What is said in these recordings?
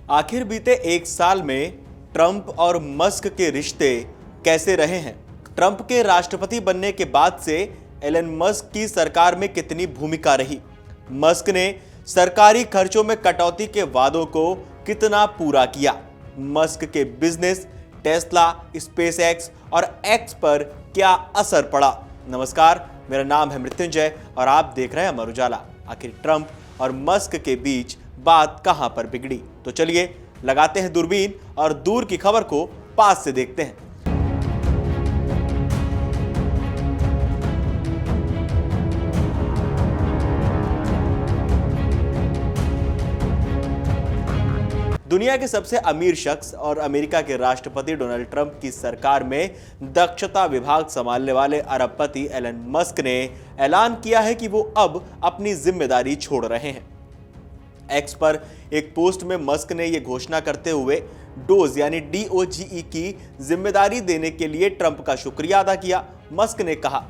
आखिर बीते एक साल में ट्रंप और मस्क के रिश्ते कैसे रहे हैं? ट्रंप के राष्ट्रपति बनने के बाद से एलन मस्क की सरकार में कितनी भूमिका रही? मस्क ने सरकारी खर्चों में कटौती के वादों को कितना पूरा किया? मस्क के बिजनेस, टेस्ला, स्पेसएक्स और एक्स पर क्या असर पड़ा? नमस्कार, मेरा नाम है मृत्युंजय और आप देख रहे हैं अमर उजाला। आखिर ट्रंप और मस्क के बीच बात कहां पर बिगड़ी? तो चलिए लगाते हैं दूरबीन और दूर की खबर को पास से देखते हैं। दुनिया के सबसे अमीर शख्स और अमेरिका के राष्ट्रपति डोनाल्ड ट्रंप की सरकार में दक्षता विभाग संभालने वाले अरबपति एलन मस्क ने ऐलान किया है कि वो अब अपनी जिम्मेदारी छोड़ रहे हैं। एक्स पर एक पोस्ट में मस्क ने यह घोषणा करते हुए डोज यानी DOGE की जिम्मेदारी देने के लिए ट्रंप का शुक्रिया अदा किया। मस्क ने कहा,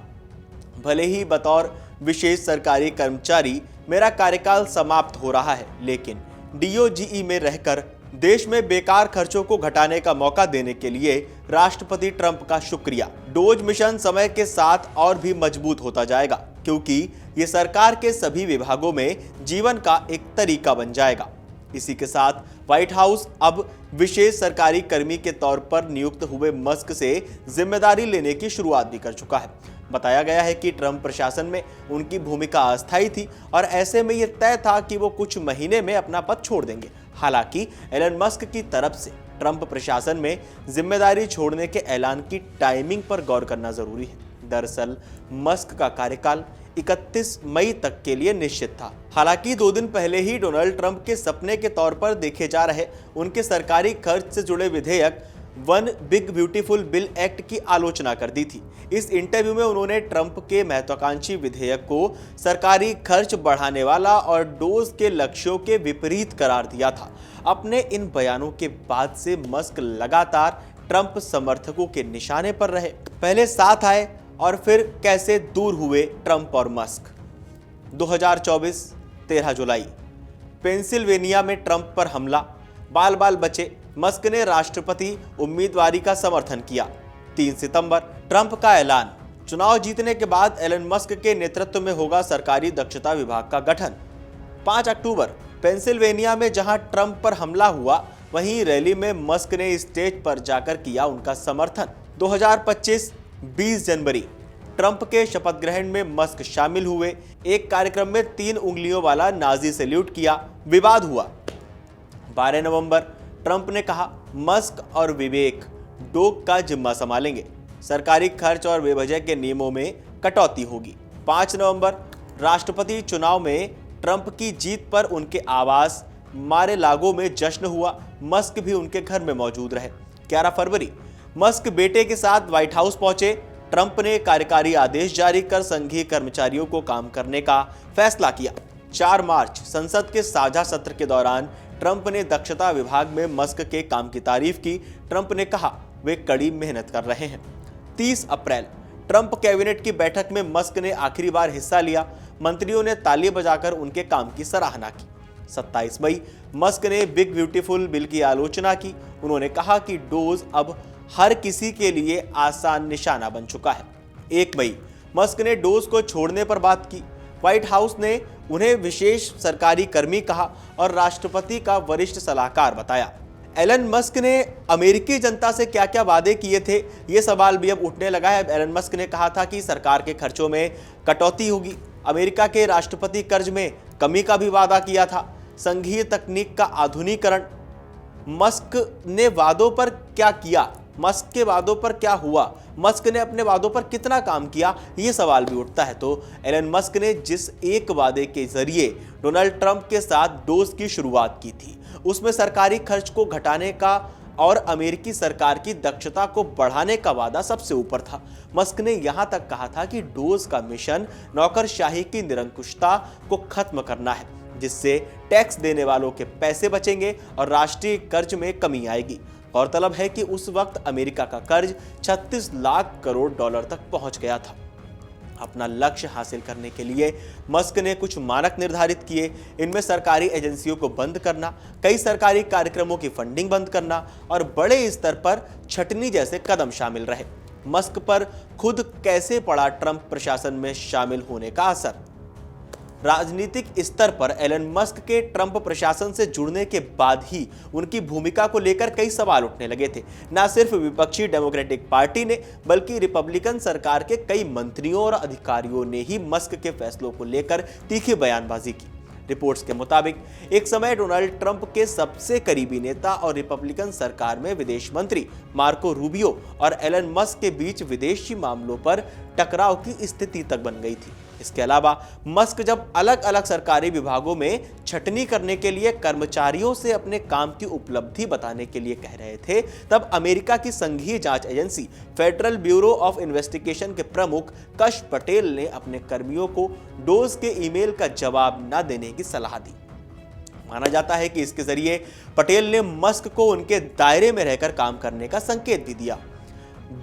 भले ही बतौर विशेष सरकारी कर्मचारी मेरा कार्यकाल समाप्त हो रहा है, लेकिन DOGE में रहकर देश में बेकार खर्चों को घटाने का मौका देने के लिए राष्ट्रपति ट्रंप का शुक्रिया। डोज मिशन समय के साथ और भी मजबूत होता जाएगा, क्योंकि ये सरकार के सभी विभागों में जीवन का एक तरीका बन जाएगा। इसी के साथ व्हाइट हाउस अब विशेष सरकारी कर्मी के तौर पर नियुक्त हुए मस्क से जिम्मेदारी लेने की शुरुआत भी कर चुका है। बताया गया है कि ट्रंप प्रशासन में उनकी भूमिका अस्थायी थी और ऐसे में यह तय था कि वो कुछ महीने में अपना पद छोड़ देंगे। हालांकि एलन मस्क की तरफ से ट्रंप प्रशासन में जिम्मेदारी छोड़ने के ऐलान की टाइमिंग पर गौर करना जरूरी है। दरअसल मस्क का कार्यकाल 31 मई तक के लिए निश्चित था। हालांकि 2 दिन पहले ही डोनाल्ड ट्रंप के सपने के तौर पर देखे जा रहे उनके सरकारी खर्च से जुड़े विधेयक one big beautiful bill act की आलोचना कर दी थी। इस इंटरव्यू में उन्होंने ट्रंप के महत्वाकांक्षी विधेयक को सरकारी खर्च बढ़ाने वाला और डोज के लक्ष्यों के विपरीत करार दिया था। अपने इन बयानों के बाद से मस्क लगातार ट्रंप समर्थकों के निशाने पर रहे। पहले साथ आए और फिर कैसे दूर हुए ट्रंप और मस्क। 2024 13 जुलाई पेंसिल्वेनिया में ट्रंप पर हमला, बाल बाल बचे। मस्क ने राष्ट्रपति उम्मीदवारी का समर्थन किया। 3 सितंबर ट्रंप का ऐलान, चुनाव जीतने के बाद एलन मस्क के नेतृत्व में होगा सरकारी दक्षता विभाग का गठन। 5 अक्टूबर पेंसिल्वेनिया में जहां ट्रंप पर हमला हुआ, वहीं रैली में मस्क ने स्टेज पर जाकर किया उनका समर्थन। 2025 20 जनवरी ट्रंप के शपथ ग्रहण में मस्क शामिल हुए। एक कार्यक्रम में 3 उंगलियों वाला नाजी सैल्यूट किया, विवाद हुआ। 12 नवंबर ट्रंप ने कहा, मस्क और विवेक डोग का जिम्मा संभालेंगे, सरकारी खर्च और बेवजह के नियमों में कटौती होगी। 5 नवंबर राष्ट्रपति चुनाव में ट्रंप की जीत पर उनके आवास मारे-लागो में जश्न हुआ। मस्क भी उनके घर में मौजूद रहे। 11 फरवरी मस्क बेटे के साथ व्हाइट हाउस पहुंचे। ट्रंप ने कार्यकारी आदेश जारी कर संघीय कर्मचारियों को काम करने का फैसला किया। 4 मार्च संसद के साझा सत्र के दौरान ट्रंप ने दक्षता विभाग में मस्क के काम की तारीफ की। ट्रंप ने कहा, वे कड़ी मेहनत कर रहे हैं। 30 अप्रैल ट्रंप कैबिनेट की बैठक में मस्क ने आखिरी बार हिस्सा लिया। मंत्रियों ने ताली बजाकर उनके काम की सराहना की। 27 मई मस्क ने बिग ब्यूटीफुल बिल की आलोचना की। उन्होंने कहा कि डोज अब हर किसी के लिए आसान निशाना बन चुका है। 1 मई मस्क ने डोज को छोड़ने पर बात की। व्हाइट हाउस ने उन्हें विशेष सरकारी कर्मी कहा और राष्ट्रपति का वरिष्ठ सलाहकार बताया। एलन मस्क ने अमेरिकी जनता से क्या क्या वादे किए थे, ये सवाल भी अब उठने लगा है। एलन मस्क ने कहा था कि सरकार के खर्चों में कटौती होगी। अमेरिका के राष्ट्रपति कर्ज में कमी का भी वादा किया था। संघीय तकनीक का आधुनिकीकरण। मस्क ने वादों पर क्या किया, मस्क के वादों पर क्या हुआ, मस्क ने अपने वादों पर कितना काम किया, ये सवाल भी उठता है। तो एलन मस्क ने जिस एक वादे के जरिए डोनाल्ड ट्रंप के साथ डोज की शुरुआत की थी, उसमें सरकारी खर्च को घटाने का और अमेरिकी सरकार की दक्षता को बढ़ाने का वादा सबसे ऊपर था। मस्क ने यहां तक कहा था कि डोज का मिशन नौकरशाही की निरंकुशता को खत्म करना है, जिससे टैक्स देने वालों के पैसे बचेंगे और राष्ट्रीय कर्ज में कमी आएगी। गौरतलब है कि उस वक्त अमेरिका का कर्ज 36 लाख करोड़ डॉलर तक पहुंच गया था। अपना लक्ष्य हासिल करने के लिए मस्क ने कुछ मानक निर्धारित किए। इनमें सरकारी एजेंसियों को बंद करना, कई सरकारी कार्यक्रमों की फंडिंग बंद करना और बड़े स्तर पर छटनी जैसे कदम शामिल रहे। मस्क पर खुद कैसे पड़ा ट्रंप प्रशासन में शामिल होने का असर? राजनीतिक स्तर पर एलन मस्क के ट्रंप प्रशासन से जुड़ने के बाद ही उनकी भूमिका को लेकर कई सवाल उठने लगे थे। न सिर्फ विपक्षी डेमोक्रेटिक पार्टी ने, बल्कि रिपब्लिकन सरकार के कई मंत्रियों और अधिकारियों ने ही मस्क के फैसलों को लेकर तीखी बयानबाजी की। रिपोर्ट्स के मुताबिक एक समय डोनाल्ड ट्रंप के सबसे करीबी नेता और रिपब्लिकन सरकार में विदेश मंत्री मार्को रूबियो और एलन मस्क के बीच विदेशी मामलों पर टकराव की स्थिति तक बन गई थी। इसके अलावा मस्क जब अलग अलग सरकारी विभागों में छटनी करने के लिए कर्मचारियों से अपने काम की उपलब्धि बताने के लिए कह रहे थे, तब अमेरिका की संघीय जांच agency federal bureau of investigation के प्रमुख कश पटेल ने अपने कर्मियों को डोज के ईमेल का जवाब न देने की सलाह दी। माना जाता है कि इसके जरिए पटेल ने मस्क को उनके दायरे में रहकर काम करने का संकेत भी दिया।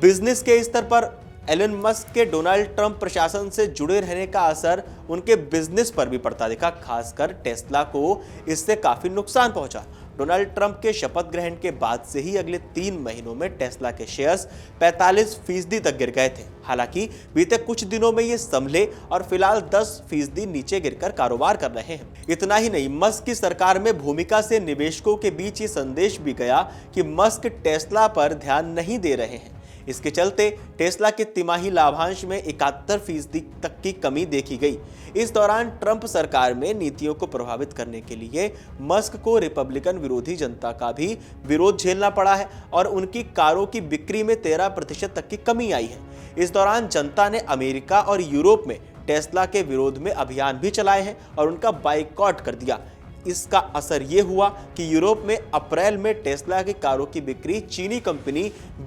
बिजनेस के स्तर पर एलन मस्क के डोनाल्ड ट्रंप प्रशासन से जुड़े रहने का असर उनके बिजनेस पर भी पड़ता दिखा। खासकर टेस्ला को इससे काफी नुकसान पहुंचा। डोनाल्ड ट्रंप के शपथ ग्रहण के बाद से ही अगले 3 महीनों में टेस्ला के शेयर्स 45% तक गिर गए थे। हालांकि बीते कुछ दिनों में ये संभले और फिलहाल 10% नीचे गिरकर कारोबार कर रहे हैं। इतना ही नहीं, मस्क की सरकार में भूमिका से निवेशकों के बीच ये संदेश भी गया कि मस्क टेस्ला पर ध्यान नहीं दे रहे हैं। इसके चलते टेस्ला के तिमाही लाभांश में 71% तक की कमी देखी गई। इस दौरान ट्रंप सरकार में नीतियों को प्रभावित करने के लिए मस्क को रिपब्लिकन विरोधी जनता का भी विरोध झेलना पड़ा है और उनकी कारों की बिक्री में 13% तक की कमी आई है। इस दौरान जनता ने अमेरिका और यूरोप में टेस्ला के विरोध में अभियान भी चलाए हैं और उनका बाइकॉट कर दिया। इसका असर ये हुआ कि यूरोप में अप्रैल में टेस्ला की कारों की बिक्री चीनी कंपनी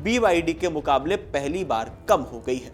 BYD के मुकाबले पहली बार कम हो गई है।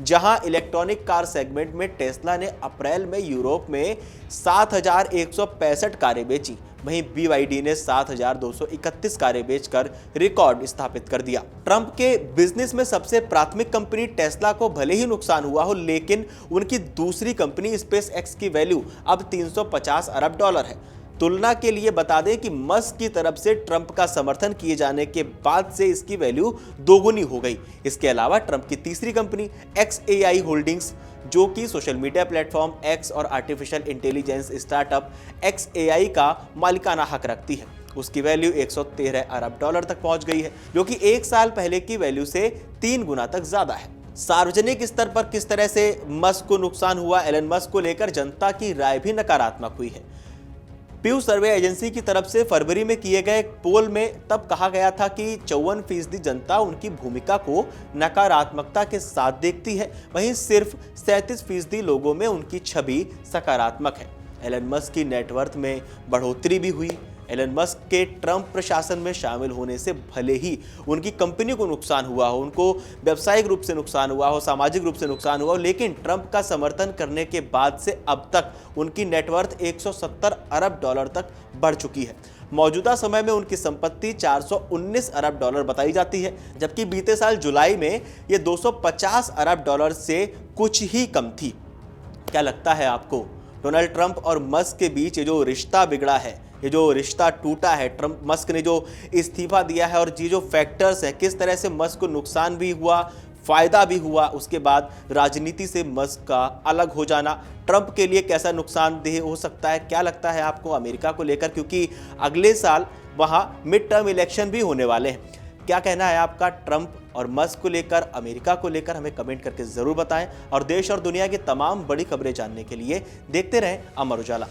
जहां इलेक्ट्रॉनिक कार सेगमेंट में टेस्ला ने अप्रैल में यूरोप में 7,165 कारें बेची, वहीं BYD ने 7,231 कारें बेचकर रिकॉर्ड स्थापित कर दिया। ट्रंप के बिजनेस में सबसे प्राथमिक कंपनी टेस्ला को भले ही नुकसान हुआ हो, लेकिन उनकी दूसरी कंपनी स्पेस एक्स की वैल्यू अब $350 अरब है। तुलना के लिए बता दें कि मस्क की तरफ से ट्रंप का समर्थन किए जाने के बाद से इसकी वैल्यू दोगुनी हो गई। इसके अलावा ट्रंप की तीसरी कंपनी XAI होल्डिंग्स, जो कि सोशल मीडिया प्लेटफॉर्म X और आर्टिफिशियल इंटेलिजेंस स्टार्टअप XAI का मालिकाना हक रखती है, उसकी वैल्यू $113 अरब तक पहुंच गई है, जो कि 1 साल पहले की वैल्यू से 3 गुना तक ज्यादा है। सार्वजनिक स्तर पर किस तरह से मस्क को नुकसान हुआ, एलन मस्क को लेकर जनता की राय भी नकारात्मक हुई है। प्यू सर्वे एजेंसी की तरफ से फरवरी में किए गए पोल में तब कहा गया था कि 54% जनता उनकी भूमिका को नकारात्मकता के साथ देखती है, वहीं सिर्फ 37% लोगों में उनकी छवि सकारात्मक है। एलन मस्क की नेटवर्थ में बढ़ोतरी भी हुई। एलन मस्क के ट्रंप प्रशासन में शामिल होने से भले ही उनकी कंपनी को नुकसान हुआ हो, उनको व्यावसायिक रूप से नुकसान हुआ हो, सामाजिक रूप से नुकसान हुआ हो, लेकिन ट्रंप का समर्थन करने के बाद से अब तक उनकी नेटवर्थ $170 अरब तक बढ़ चुकी है। मौजूदा समय में उनकी संपत्ति $419 अरब बताई जाती है, जबकि बीते साल जुलाई में ये $250 अरब से कुछ ही कम थी। क्या लगता है आपको, डोनाल्ड ट्रंप और मस्क के बीच ये जो रिश्ता बिगड़ा है, ये जो रिश्ता टूटा है, ट्रंप मस्क ने जो इस्तीफा दिया है और ये जो फैक्टर्स हैं, किस तरह से मस्क को नुकसान भी हुआ, फायदा भी हुआ, उसके बाद राजनीति से मस्क का अलग हो जाना ट्रंप के लिए कैसा नुकसानदेह हो सकता है? क्या लगता है आपको अमेरिका को लेकर, क्योंकि अगले साल वहाँ मिड टर्म इलेक्शन भी होने वाले हैं। क्या कहना है आपका ट्रंप और मस्क को लेकर, अमेरिका को लेकर? हमें कमेंट करके जरूर बताएं और देश और दुनिया की तमाम बड़ी खबरें जानने के लिए देखते रहें अमर उजाला।